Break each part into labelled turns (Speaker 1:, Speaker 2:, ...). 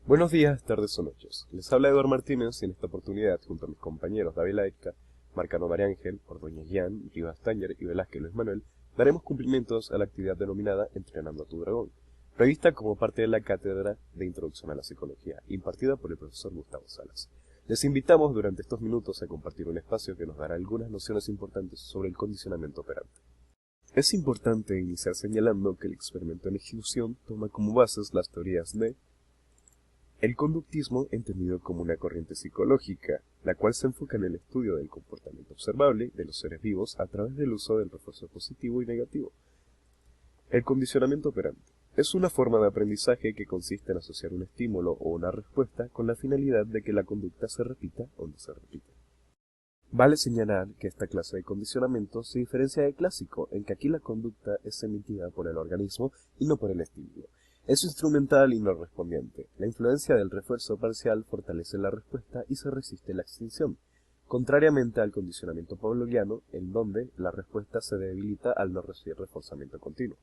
Speaker 1: Buenos días, tardes o noches. Les habla Eduardo Martínez y en esta oportunidad, junto a mis compañeros David Laetca, Marcano María Ángel, Ordóñez Guián, Rivas Tanger y Velázquez Luis Manuel, daremos cumplimientos a la actividad denominada Entrenando a tu Dragón, prevista como parte de la Cátedra de Introducción a la Psicología, impartida por el profesor Gustavo Salas. Les invitamos durante estos minutos a compartir un espacio que nos dará algunas nociones importantes sobre el condicionamiento operante. Es importante iniciar señalando que el experimento en ejecución toma como bases las teorías de el conductismo, entendido como una corriente psicológica, la cual se enfoca en el estudio del comportamiento observable de los seres vivos a través del uso del refuerzo positivo y negativo. El condicionamiento operante es una forma de aprendizaje que consiste en asociar un estímulo o una respuesta con la finalidad de que la conducta se repita o no se repita. Vale señalar que esta clase de condicionamiento se diferencia del clásico, en que aquí la conducta es emitida por el organismo y no por el estímulo. Es instrumental y no respondiente. La influencia del refuerzo parcial fortalece la respuesta y se resiste la extinción, contrariamente al condicionamiento pavloviano, en donde la respuesta se debilita al no recibir reforzamiento continuo.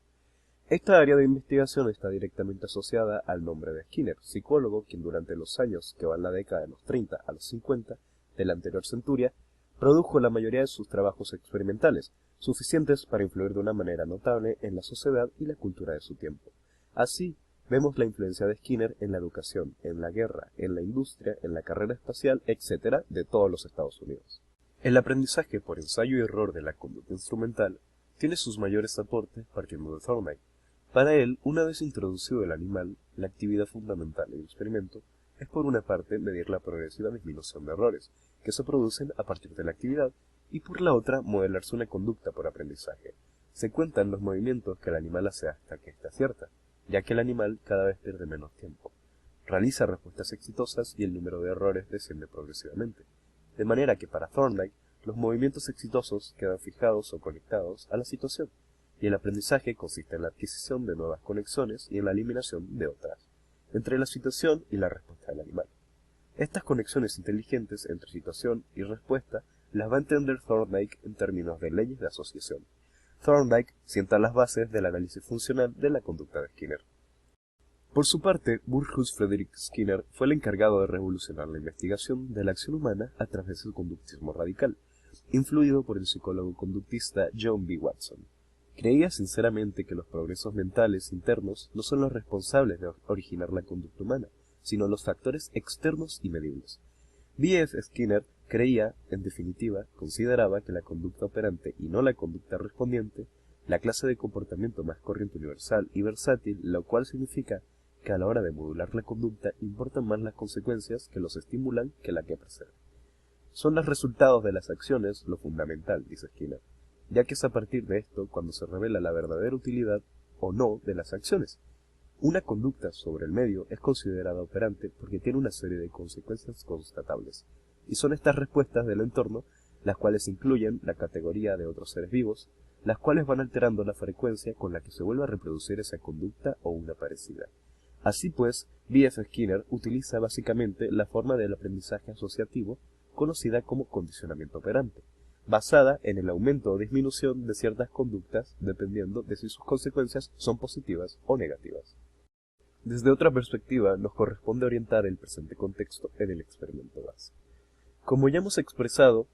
Speaker 1: Esta área de investigación está directamente asociada al nombre de Skinner, psicólogo quien durante los años que van la década de los 30 a los 50 de la anterior centuria, produjo la mayoría de sus trabajos experimentales, suficientes para influir de una manera notable en la sociedad y la cultura de su tiempo. Así, vemos la influencia de Skinner en la educación, en la guerra, en la industria, en la carrera espacial, etc., de todos los Estados Unidos. El aprendizaje por ensayo y error de la conducta instrumental tiene sus mayores aportes partiendo de Thorndike. Para él, una vez introducido el animal, la actividad fundamental del experimento es por una parte medir la progresiva disminución de errores que se producen a partir de la actividad y por la otra modelarse una conducta por aprendizaje. Se cuentan los movimientos que el animal hace hasta que ésta acierta, ya que el animal cada vez pierde menos tiempo. Realiza respuestas exitosas y el número de errores desciende progresivamente. De manera que para Thorndike, los movimientos exitosos quedan fijados o conectados a la situación, y el aprendizaje consiste en la adquisición de nuevas conexiones y en la eliminación de otras, entre la situación y la respuesta del animal. Estas conexiones inteligentes entre situación y respuesta las va a entender Thorndike en términos de leyes de asociación. Thorndike sienta las bases del análisis funcional de la conducta de Skinner. Por su parte, Burrhus Frederick Skinner fue el encargado de revolucionar la investigación de la acción humana a través del conductismo radical, influido por el psicólogo conductista John B. Watson. Creía sinceramente que los progresos mentales internos no son los responsables de originar la conducta humana, sino los factores externos y medibles. B. F. Skinner creía, en definitiva, consideraba que la conducta operante y no la conducta respondiente, la clase de comportamiento más corriente universal y versátil, lo cual significa que a la hora de modular la conducta importan más las consecuencias que los estimulan que la que precede. Son los resultados de las acciones lo fundamental, dice Skinner, ya que es a partir de esto cuando se revela la verdadera utilidad o no de las acciones. Una conducta sobre el medio es considerada operante porque tiene una serie de consecuencias constatables, y son estas respuestas del entorno las cuales incluyen la categoría de otros seres vivos, las cuales van alterando la frecuencia con la que se vuelve a reproducir esa conducta o una parecida. Así pues, B. F. Skinner utiliza básicamente la forma del aprendizaje asociativo conocida como condicionamiento operante, basada en el aumento o disminución de ciertas conductas dependiendo de si sus consecuencias son positivas o negativas. Desde otra perspectiva, nos corresponde orientar el presente contexto en el experimento base. Como ya hemos expresado,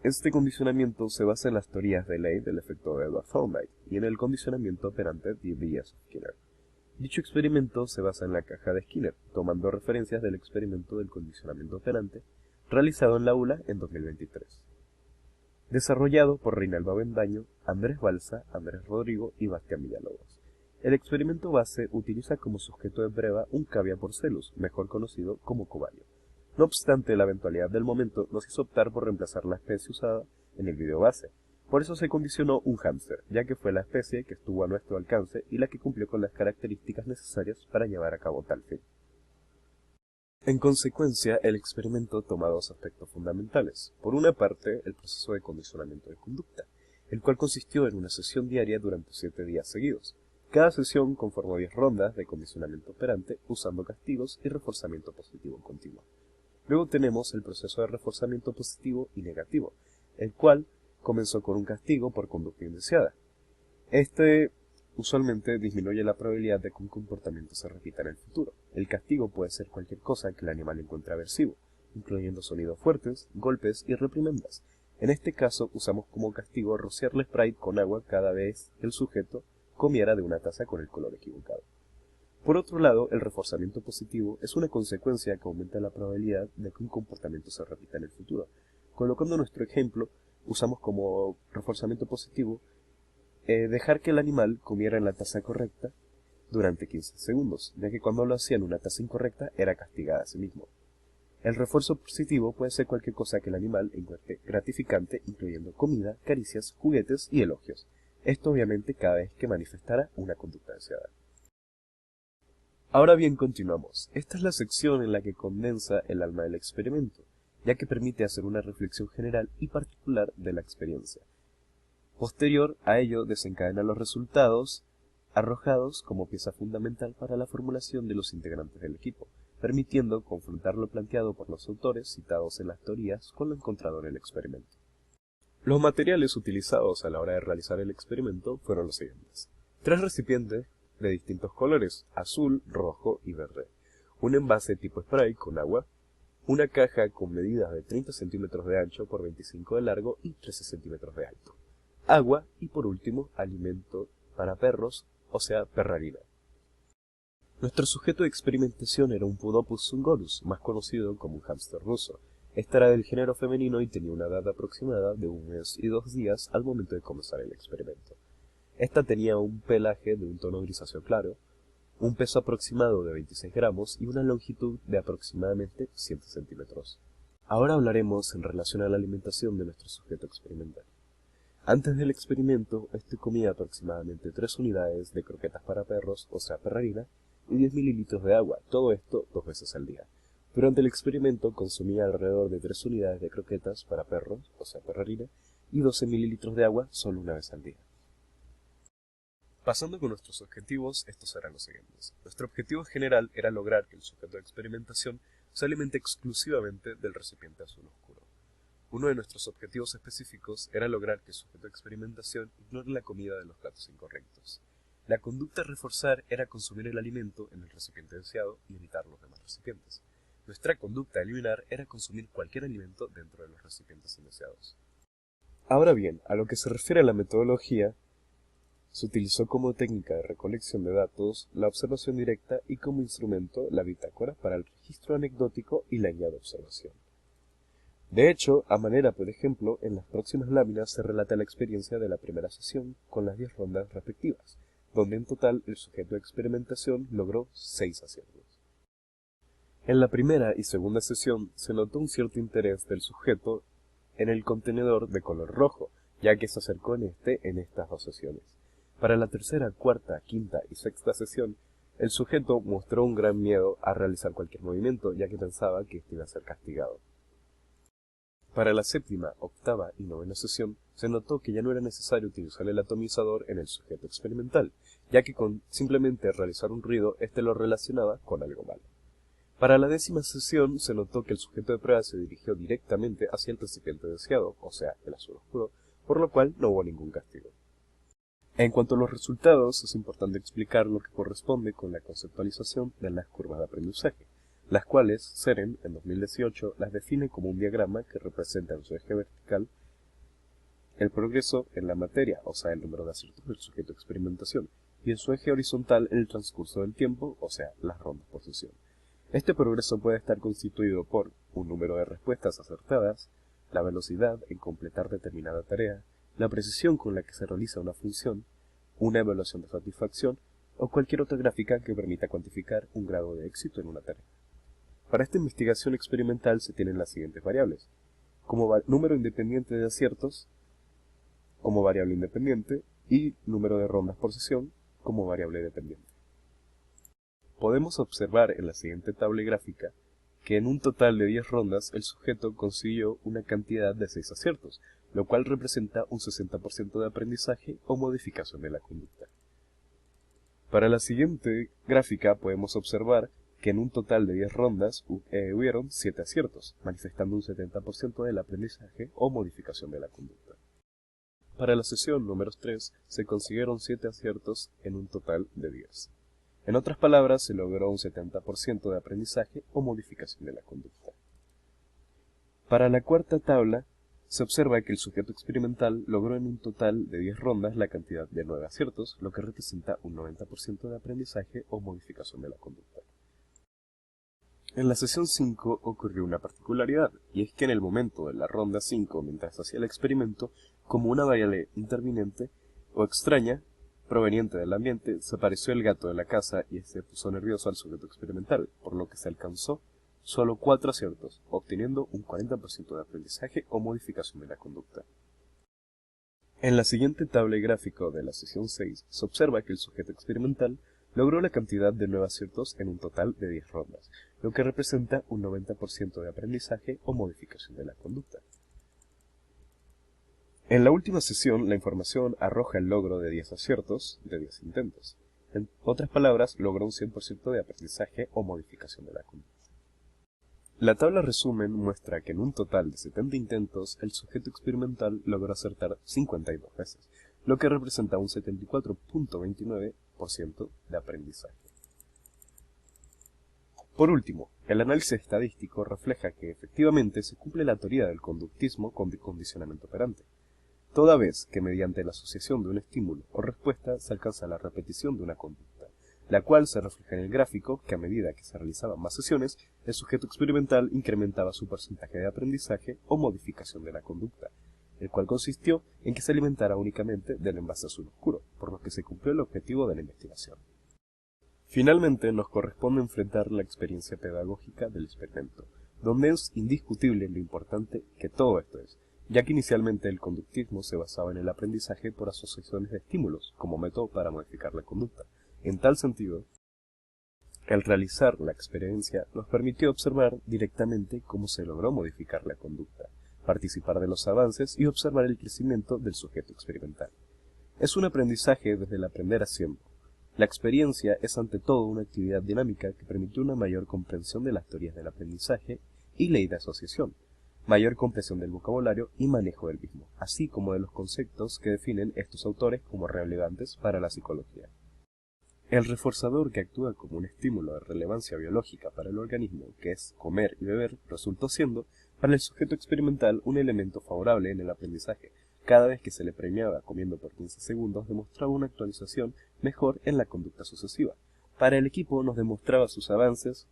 Speaker 1: este condicionamiento se basa en las teorías de ley del efecto de Edward Thorndike y en el condicionamiento operante de B. F. Skinner. Dicho experimento se basa en la caja de Skinner, tomando referencias del experimento del condicionamiento operante realizado en la ULA en 2023. Desarrollado por Reinaldo Avendaño, Andrés Balsa, Andrés Rodrigo y Bastián Villalobos. El experimento base utiliza como sujeto de prueba un cavia porcellus, mejor conocido como cobayo. No obstante, la eventualidad del momento nos hizo optar por reemplazar la especie usada en el video base. Por eso se condicionó un hámster, ya que fue la especie que estuvo a nuestro alcance y la que cumplió con las características necesarias para llevar a cabo tal fin. En consecuencia, el experimento toma dos aspectos fundamentales. Por una parte, el proceso de condicionamiento de conducta, el cual consistió en una sesión diaria durante 7 días seguidos. Cada sesión conformó 10 rondas de condicionamiento operante usando castigos y reforzamiento positivo continuo. Luego tenemos el proceso de reforzamiento positivo y negativo, el cual comenzó con un castigo por conducta indeseada. Este usualmente disminuye la probabilidad de que un comportamiento se repita en el futuro. El castigo puede ser cualquier cosa que el animal encuentre aversivo, incluyendo sonidos fuertes, golpes y reprimendas. En este caso, usamos como castigo rociarle Sprite con agua cada vez que el sujeto comiera de una taza con el color equivocado. Por otro lado, el reforzamiento positivo es una consecuencia que aumenta la probabilidad de que un comportamiento se repita en el futuro. Colocando nuestro ejemplo, usamos como reforzamiento positivo dejar que el animal comiera en la taza correcta durante 15 segundos, ya que cuando lo hacía en una taza incorrecta era castigada a sí mismo. El refuerzo positivo puede ser cualquier cosa que el animal encuentre gratificante, incluyendo comida, caricias, juguetes y elogios. Esto obviamente cada vez que manifestara una conducta deseada. Ahora bien, continuamos. Esta es la sección en la que condensa el alma del experimento, ya que permite hacer una reflexión general y particular de la experiencia. Posterior a ello desencadena los resultados arrojados como pieza fundamental para la formulación de los integrantes del equipo, permitiendo confrontar lo planteado por los autores citados en las teorías con lo encontrado en el experimento. Los materiales utilizados a la hora de realizar el experimento fueron los siguientes: 3 recipientes de distintos colores, azul, rojo y verde, un envase tipo spray con agua, una caja con medidas de 30 centímetros de ancho por 25 de largo y 13 centímetros de alto, agua y por último alimento para perros, o sea, perrarina. Nuestro sujeto de experimentación era un Pudopus zungurus, más conocido como un hámster ruso. Esta era del género femenino y tenía una edad aproximada de 1 mes y 2 días al momento de comenzar el experimento. Esta tenía un pelaje de un tono grisáceo claro, un peso aproximado de 26 gramos y una longitud de aproximadamente 100 centímetros. Ahora hablaremos en relación a la alimentación de nuestro sujeto experimental. Antes del experimento, este comía aproximadamente 3 unidades de croquetas para perros, o sea, perrarina, y 10 mililitros de agua, todo esto 2 veces al día. Durante el experimento consumía alrededor de 3 unidades de croquetas para perros, o sea, perrarina, y 12 mililitros de agua solo una vez al día. Pasando con nuestros objetivos, estos eran los siguientes. Nuestro objetivo general era lograr que el sujeto de experimentación se alimente exclusivamente del recipiente azul oscuro. Uno de nuestros objetivos específicos era lograr que el sujeto de experimentación ignore la comida de los platos incorrectos. La conducta a reforzar era consumir el alimento en el recipiente deseado y evitar los demás recipientes. Nuestra conducta a eliminar era consumir cualquier alimento dentro de los recipientes indeseados. Ahora bien, a lo que se refiere a la metodología, se utilizó como técnica de recolección de datos la observación directa y como instrumento la bitácora para el registro anecdótico y la guía de observación. De hecho, a manera por ejemplo, en las próximas láminas se relata la experiencia de la primera sesión con las 10 rondas respectivas, donde en total el sujeto de experimentación logró 6 aciertos. En la primera y segunda sesión se notó un cierto interés del sujeto en el contenedor de color rojo, ya que se acercó en estas 2 sesiones. Para la tercera, cuarta, quinta y sexta sesión, el sujeto mostró un gran miedo a realizar cualquier movimiento, ya que pensaba que iba a ser castigado. Para la séptima, octava y novena sesión, se notó que ya no era necesario utilizar el atomizador en el sujeto experimental, ya que con simplemente realizar un ruido, éste lo relacionaba con algo malo. Para la 10ª sesión, se notó que el sujeto de prueba se dirigió directamente hacia el recipiente deseado, o sea, el azul oscuro, por lo cual no hubo ningún castigo. En cuanto a los resultados, es importante explicar lo que corresponde con la conceptualización de las curvas de aprendizaje, las cuales Seren, en 2018, las define como un diagrama que representa en su eje vertical el progreso en la materia, o sea, el número de aciertos del sujeto de experimentación, y en su eje horizontal el transcurso del tiempo, o sea, las rondas por sesión. Este progreso puede estar constituido por un número de respuestas acertadas, la velocidad en completar determinada tarea, la precisión con la que se realiza una función, una evaluación de satisfacción o cualquier otra gráfica que permita cuantificar un grado de éxito en una tarea. Para esta investigación experimental se tienen las siguientes variables: como número independiente de aciertos como variable independiente y número de rondas por sesión como variable dependiente. Podemos observar en la siguiente tabla gráfica que en un total de 10 rondas el sujeto consiguió una cantidad de 6 aciertos, lo cual representa un 60% de aprendizaje o modificación de la conducta. Para la siguiente gráfica podemos observar que en un total de 10 rondas hubieron 7 aciertos, manifestando un 70% del aprendizaje o modificación de la conducta. Para la sesión número 3 se consiguieron 7 aciertos en un total de 10. En otras palabras, se logró un 70% de aprendizaje o modificación de la conducta. Para la cuarta tabla, se observa que el sujeto experimental logró en un total de 10 rondas la cantidad de 9 aciertos, lo que representa un 90% de aprendizaje o modificación de la conducta. En la sesión 5 ocurrió una particularidad, y es que en el momento de la ronda 5, mientras hacía el experimento, como una variable interviniente o extraña, proveniente del ambiente, se apareció el gato de la casa y se puso nervioso al sujeto experimental, por lo que se alcanzó solo 4 aciertos, obteniendo un 40% de aprendizaje o modificación de la conducta. En la siguiente tabla y gráfico de la sesión 6 se observa que el sujeto experimental logró la cantidad de 9 aciertos en un total de 10 rondas, lo que representa un 90% de aprendizaje o modificación de la conducta. En la última sesión, la información arroja el logro de 10 aciertos de 10 intentos. En otras palabras, logró un 100% de aprendizaje o modificación de la conducta. La tabla resumen muestra que en un total de 70 intentos, el sujeto experimental logró acertar 52 veces, lo que representa un 74.29% de aprendizaje. Por último, el análisis estadístico refleja que efectivamente se cumple la teoría del conductismo con condicionamiento operante, toda vez que mediante la asociación de un estímulo o respuesta se alcanza la repetición de una conducta, la cual se refleja en el gráfico que a medida que se realizaban más sesiones, el sujeto experimental incrementaba su porcentaje de aprendizaje o modificación de la conducta, el cual consistió en que se alimentara únicamente del envase azul oscuro, por lo que se cumplió el objetivo de la investigación. Finalmente, nos corresponde enfrentar la experiencia pedagógica del experimento, donde es indiscutible lo importante que todo esto es, ya que inicialmente el conductismo se basaba en el aprendizaje por asociaciones de estímulos como método para modificar la conducta. En tal sentido, el realizar la experiencia nos permitió observar directamente cómo se logró modificar la conducta, participar de los avances y observar el crecimiento del sujeto experimental. Es un aprendizaje desde el aprender haciendo. La experiencia es ante todo una actividad dinámica que permitió una mayor comprensión de las teorías del aprendizaje y ley de asociación, mayor comprensión del vocabulario y manejo del mismo, así como de los conceptos que definen estos autores como relevantes para la psicología. El reforzador que actúa como un estímulo de relevancia biológica para el organismo, que es comer y beber, resultó siendo, para el sujeto experimental, un elemento favorable en el aprendizaje. Cada vez que se le premiaba comiendo por 15 segundos, demostraba una actualización mejor en la conducta sucesiva. Para el equipo nos demostraba sus avances,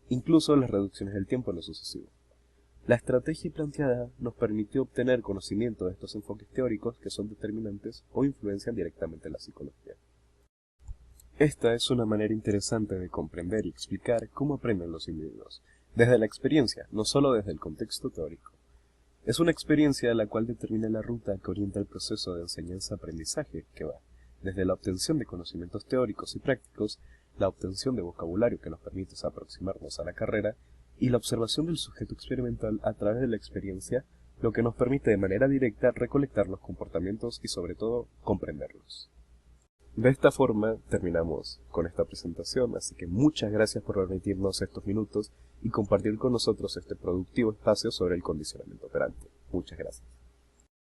Speaker 1: incluso las reducciones del tiempo en lo sucesivo. La estrategia planteada nos permitió obtener conocimiento de estos enfoques teóricos que son determinantes o influencian directamente la psicología. Esta es una manera interesante de comprender y explicar cómo aprenden los individuos, desde la experiencia, no solo desde el contexto teórico. Es una experiencia la cual determina la ruta que orienta el proceso de enseñanza-aprendizaje que va desde la obtención de conocimientos teóricos y prácticos, la obtención de vocabulario que nos permite aproximarnos a la carrera y la observación del sujeto experimental a través de la experiencia, lo que nos permite de manera directa recolectar los comportamientos y sobre todo comprenderlos. De esta forma terminamos con esta presentación, así que muchas gracias por permitirnos estos minutos y compartir con nosotros este productivo espacio sobre el condicionamiento operante. Muchas gracias.